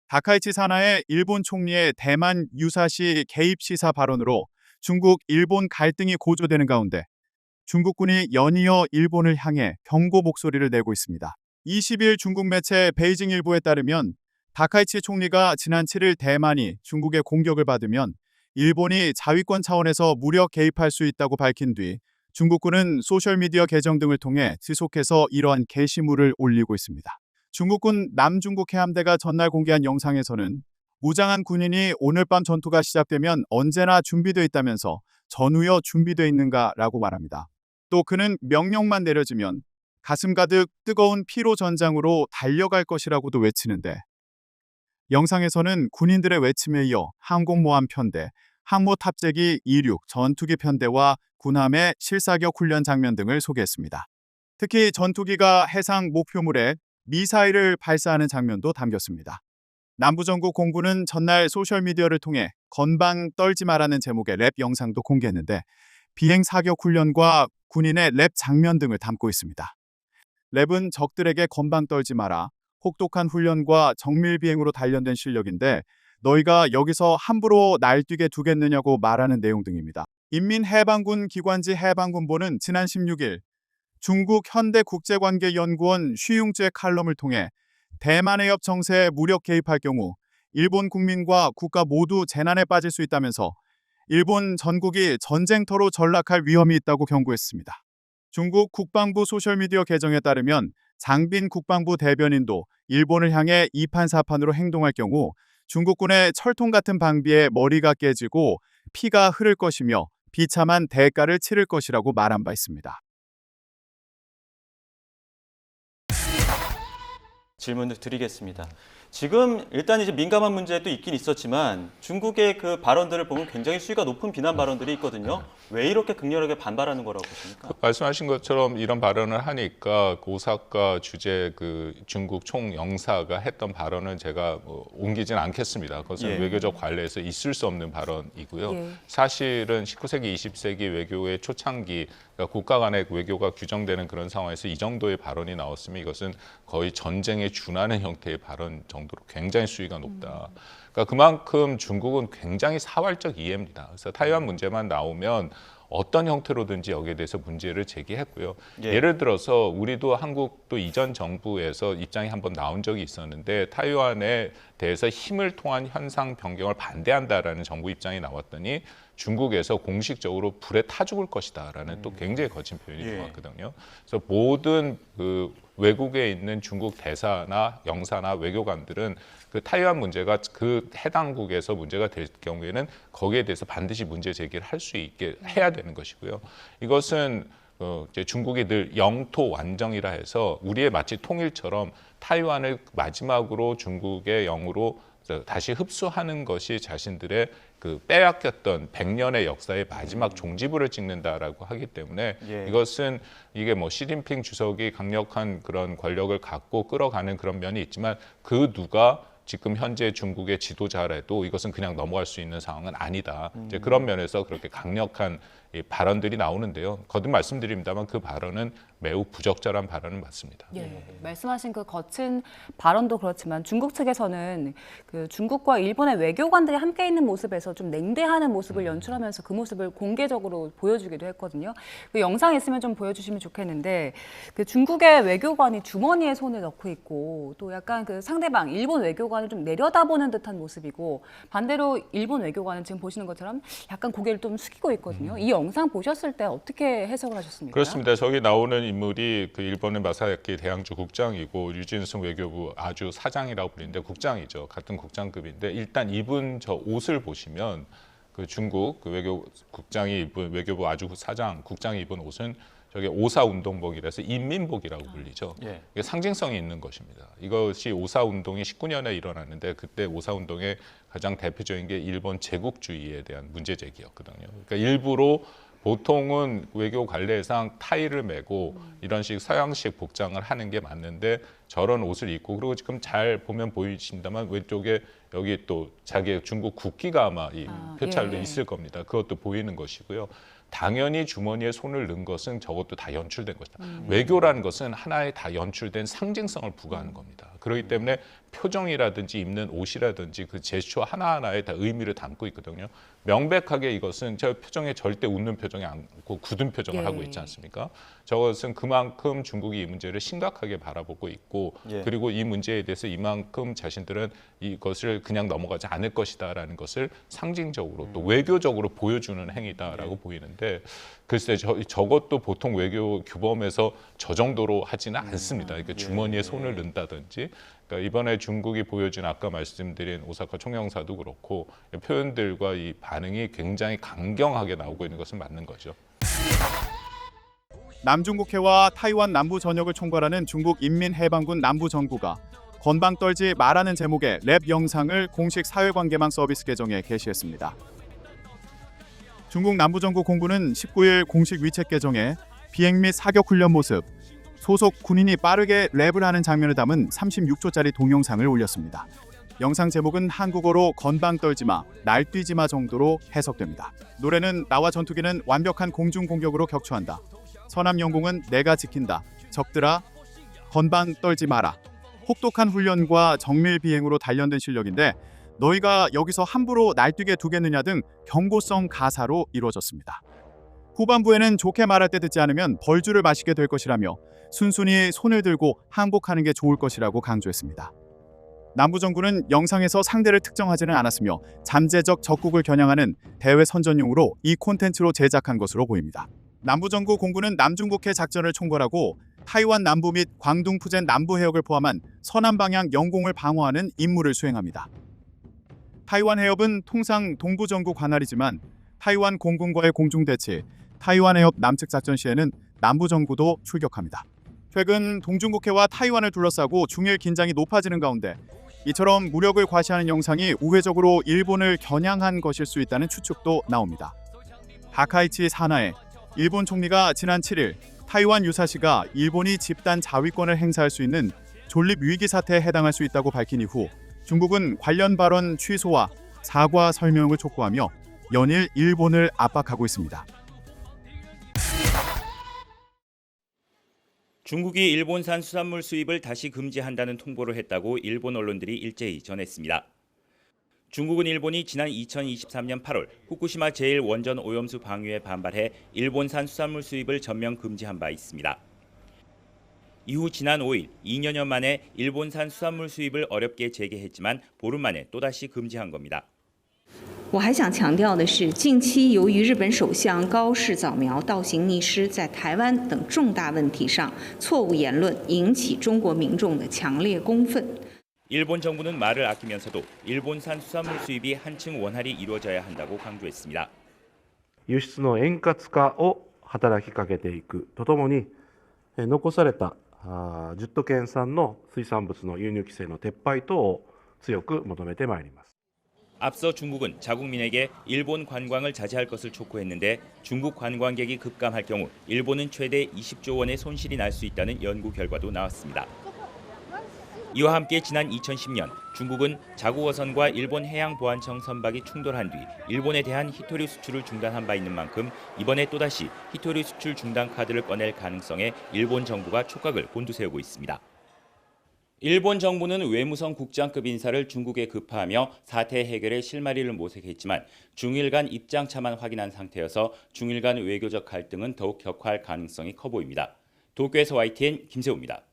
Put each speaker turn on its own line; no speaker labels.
다카이치 사나의 일본 총리의 대만 유사시 개입 시사 발언으로 중국, 일본 갈등이 고조되는 가운데 중국군이 연이어 일본을 향해 경고 목소리를 내고 있습니다. 20일 중국 매체 베이징 일보에 따르면 다카이치 총리가 지난 7일 대만이 중국의 공격을 받으면 일본이 자위권 차원에서 무력 개입할 수 있다고 밝힌 뒤 중국군은 소셜미디어 계정 등을 통해 지속해서 이러한 게시물을 올리고 있습니다. 중국군 남중국 해함대가 전날 공개한 영상에서는 무장한 군인이 오늘 밤 전투가 시작되면 언제나 준비되어 있다면서 전우여 준비되어 있는가라고 말합니다. 또 그는 명령만 내려지면 가슴 가득 뜨거운 피로 전장으로 달려갈 것이라고도 외치는데 영상에서는 군인들의 외침에 이어 항공모함 편대, 항모 탑재기 26 전투기 편대와 군함의 실사격 훈련 장면 등을 소개했습니다. 특히 전투기가 해상 목표물에 미사일을 발사하는 장면도 담겼습니다. 남부전국 공군은 전날 소셜미디어를 통해 건방 떨지 마라는 제목의 랩 영상도 공개했는데 비행 사격 훈련과 군인의 랩 장면 등을 담고 있습니다. 랩은 적들에게 건방 떨지 마라, 혹독한 훈련과 정밀 비행으로 단련된 실력인데 너희가 여기서 함부로 날뛰게 두겠느냐고 말하는 내용 등입니다. 인민해방군 기관지 해방군보는 지난 16일 중국 현대국제관계연구원 쉬융쯔의 칼럼을 통해 대만 해협 정세에 무력 개입할 경우 일본 국민과 국가 모두 재난에 빠질 수 있다면서 일본 전국이 전쟁터로 전락할 위험이 있다고 경고했습니다. 중국 국방부 소셜미디어 계정에 따르면 장빈 국방부 대변인도 일본을 향해 이판사판으로 행동할 경우 중국군의 철통 같은 방비에 머리가 깨지고 피가 흐를 것이며 비참한 대가를 치를 것이라고 말한 바 있습니다.
질문을 드리겠습니다. 지금 일단 이제 민감한 문제도 있긴 있었지만 중국의 그 발언들을 보면 굉장히 수위가 높은 비난 발언들이 있거든요. 왜 이렇게 극렬하게 반발하는 거라고 보십니까?
말씀하신 것처럼 이런 발언을 하니까 오사카 주재 그 중국 총영사가 했던 발언은 제가 옮기진 않겠습니다. 그것은 외교적 관례에서 있을 수 없는 발언이고요. 사실은 19세기, 20세기 외교의 초창기 그러니까 국가 간의 외교가 규정되는 그런 상황에서 이 정도의 발언이 나왔으면 이것은 거의 전쟁에 준하는 형태의 발언 정도로 굉장히 수위가 높다. 그러니까 그만큼 중국은 굉장히 사활적 이해입니다. 그래서 타이완 문제만 나오면 어떤 형태로든지 여기에 대해서 문제를 제기했고요. 예를 들어서 우리도 한국도 이전 정부에서 입장이 한번 나온 적이 있었는데 타이완에 대해서 힘을 통한 현상 변경을 반대한다라는 정부 입장이 나왔더니 중국에서 공식적으로 불에 타 죽을 것이다라는 또 굉장히 거친 표현이 나왔거든요. 그래서 모든 그 외국에 있는 중국 대사나 영사나 외교관들은 그 타이완 문제가 그 해당국에서 문제가 될 경우에는 거기에 대해서 반드시 문제 제기를 할 수 있게 해야 되는 것이고요. 이것은 이제 중국이 늘 영토 완정이라 해서 우리의 마치 통일처럼 타이완을 마지막으로 중국의 영으로 다시 흡수하는 것이 자신들의 그 빼앗겼던 100년의 역사의 마지막 종지부를 찍는다라고 하기 때문에 이것은 이게 뭐 시진핑 주석이 강력한 그런 권력을 갖고 끌어가는 그런 면이 있지만 그 누가 지금 현재 중국의 지도자라도 이것은 그냥 넘어갈 수 있는 상황은 아니다. 이제 그런 면에서 그렇게 강력한 이 발언들이 나오는데요. 거듭 말씀드립니다만 그 발언은 매우 부적절한 발언은 맞습니다.
말씀하신 그 거친 발언도 그렇지만 중국 측에서는 그 중국과 일본의 외교관들이 함께 있는 모습에서 좀 냉대하는 모습을 연출하면서 그 모습을 공개적으로 보여주기도 했거든요. 그 영상 있으면 좀 보여주시면 좋겠는데 그 중국의 외교관이 주머니에 손을 넣고 있고 또 약간 그 상대방 일본 외교관을 좀 내려다보는 듯한 모습이고 반대로 일본 외교관은 지금 보시는 것처럼 약간 고개를 좀 숙이고 있거든요. 이 영상 보셨을 때 어떻게 해석을 하셨습니까?
그렇습니다. 저기 나오는 인물이 그 일본의 마사야키 대양주 국장이고 유진승 외교부 아주 사장이라고 불리는데 국장이죠. 같은 국장급인데 일단 입은 저 옷을 보시면 그 중국 그 외교 국장이 입은 외교부 아주 사장 국장이 입은 옷은 저게 오사 운동복이라서 인민복이라고 불리죠. 이게 상징성이 있는 것입니다. 이것이 오사 운동이 19년에 일어났는데 그때 오사 운동의 가장 대표적인 게 일본 제국주의에 대한 문제 제기였거든요. 그러니까 일부러 보통은 외교 관례상 타이를 메고 이런 식 서양식 복장을 하는 게 맞는데 저런 옷을 입고 그리고 지금 잘 보면 보이신다만 왼쪽에 여기 또 자기의 중국 국기가 아마 이 표찰로 있을 겁니다. 그것도 보이는 것이고요. 당연히 주머니에 손을 넣은 것은 저것도 다 연출된 것이다. 외교라는 것은 하나의 다 연출된 상징성을 부과하는 겁니다. 그렇기 때문에 표정이라든지 입는 옷이라든지 그 제스처 하나하나에 다 의미를 담고 있거든요. 명백하게 이것은 저 표정에 절대 웃는 표정이 않고 굳은 표정을
예.
하고 있지 않습니까? 저것은 그만큼 중국이 이 문제를 심각하게 바라보고 있고
예.
그리고 이 문제에 대해서 이만큼 자신들은 이것을 그냥 넘어가지 않을 것이다라는 것을 상징적으로 또 외교적으로 보여주는 행위다라고 보이는데 글쎄 저것도 보통 외교 규범에서 저 정도로 하지는 않습니다. 이렇게 주머니에 손을 넣는다든지 그러니까 이번에 중국이 보여준 아까 말씀드린 오사카 총영사도 그렇고 표현들과 이 반응이 굉장히 강경하게 나오고 있는 것은 맞는 거죠.
남중국해와 타이완 남부 전역을 총괄하는 중국 인민해방군 남부정부가 건방 떨지 말라는 제목의 랩 영상을 공식 사회관계망 서비스 계정에 게시했습니다. 중국 남부정부 공군은 19일 공식 위챗 계정에 비행 및 사격 훈련 모습, 소속 군인이 빠르게 랩을 하는 장면을 담은 36초짜리 동영상을 올렸습니다. 영상 제목은 한국어로 건방 떨지마, 날뛰지마 정도로 해석됩니다. 노래는 나와 전투기는 완벽한 공중 공격으로 격추한다. 서남 영공은 내가 지킨다. 적들아, 건방 떨지 마라. 혹독한 훈련과 정밀 비행으로 단련된 실력인데 너희가 여기서 함부로 날뛰게 두겠느냐 등 경고성 가사로 이루어졌습니다. 후반부에는 좋게 말할 때 듣지 않으면 벌주를 마시게 될 것이라며 순순히 손을 들고 항복하는 게 좋을 것이라고 강조했습니다. 남부정부는 영상에서 상대를 특정하지는 않았으며 잠재적 적국을 겨냥하는 대외 선전용으로 이 콘텐츠로 제작한 것으로 보입니다. 남부정부 공군은 남중국해 작전을 총괄하고 타이완 남부 및 광둥 푸젠 남부 해역을 포함한 서남 방향 영공을 방어하는 임무를 수행합니다. 타이완 해협은 통상 동부정부 관할이지만 타이완 공군과의 공중대치, 타이완 해협 남측 작전 시에는 남부정부도 출격합니다. 최근 동중국해와 타이완을 둘러싸고 중일 긴장이 높아지는 가운데 이처럼 무력을 과시하는 영상이 우회적으로 일본을 겨냥한 것일 수 있다는 추측도 나옵니다. 다카이치 사나에 일본 총리가 지난 7일 타이완 유사시가 일본이 집단 자위권을 행사할 수 있는 존립 위기 사태에 해당할 수 있다고 밝힌 이후 중국은 관련 발언 취소와 사과 설명을 촉구하며 연일 일본을 압박하고 있습니다.
중국이 일본산 수산물 수입을 다시 금지한다는 통보를 했다고 일본 언론들이 일제히 전했습니다. 중국은 일본이 지난 2023년 8월 후쿠시마 제1원전 오염수 방류에 반발해 일본산 수산물 수입을 전면 금지한 바 있습니다. 이후 지난 5일 2년여 만에 일본산 수산물 수입을 어렵게 재개했지만 보름 만에 또다시 금지한 겁니다.
我还想强调的是，近期由于日本首相高市早苗倒行逆施，在台湾等重大问题上错误言论，引起中国民众的强烈公愤。
일본 정부는 말을 아끼면서도 일본산 수산물 수입이 한층 원활히 이루어져야 한다고 강조했습니다.
輸出の円滑化を働きかけていくとともに、残された10都県産の水産物の輸入規制の撤廃等を強く求めてまいります。
앞서 중국은 자국민에게 일본 관광을 자제할 것을 촉구했는데 중국 관광객이 급감할 경우 일본은 최대 20조 원의 손실이 날 수 있다는 연구 결과도 나왔습니다. 이와 함께 지난 2010년 중국은 자국어선과 일본 해양보안청 선박이 충돌한 뒤 일본에 대한 히토류 수출을 중단한 바 있는 만큼 이번에 또다시 히토류 수출 중단 카드를 꺼낼 가능성에 일본 정부가 촉각을 곤두세우고 있습니다. 일본 정부는 외무성 국장급 인사를 중국에 급파하며 사태 해결에 실마리를 모색했지만 중일 간 입장차만 확인한 상태여서 중일 간 외교적 갈등은 더욱 격화할 가능성이 커 보입니다. 도쿄에서 YTN 김세호입니다.